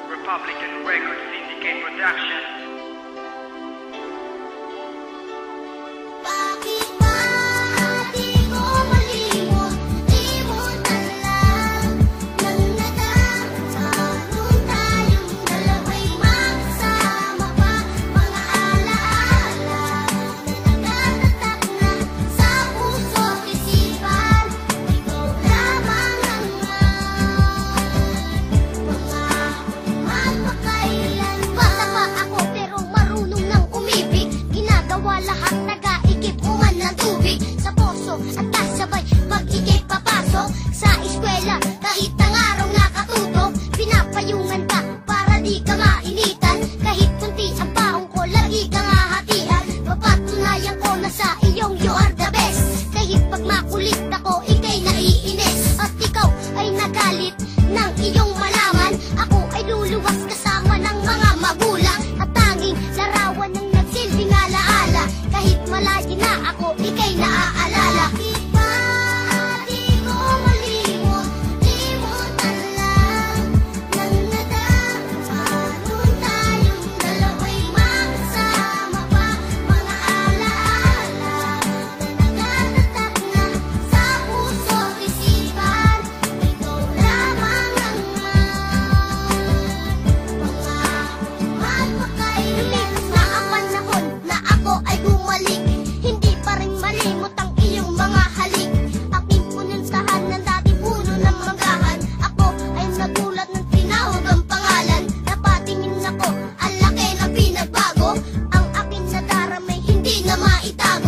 Republican Record Syndicate Production. Lahat nag-aigip uman ng tubig sa poso at kasabay pag-igip papasok sa eskwela. Kahit ang araw nakatutok, pinapayungan ka para di ka mainitan. Kahit kunti ang paong ko, lagi kang hahatian. Papatunayan ko na sa iyong you are the best. Kahit pag makulit ako, ikay naiinis. At ikaw ay nagalit ng iyong malaman. Ako ay luluwas kasama ng mga magulang. At tanging larawan ng nagsilbing alaala. Kahit malayo na ako, ikay naaalala. Di ko malimot, limutan lang nang nadama. Noon tayong dalawa'y makasama pa. Mga alaala na nagtatatak na sa puso't isipan. Ikaw lamang ang magpakailan. Na ang panahon na ako ay bumalik, hindi pa rin malimot ang iyong mga halik. Aking pununtahan ng dating puno ng manggahan. Ako ay nagulat ng tinawag ang pangalan. Napatingin ako, ang laki na pinagbago. Ang aking nadaramay hindi na maitago.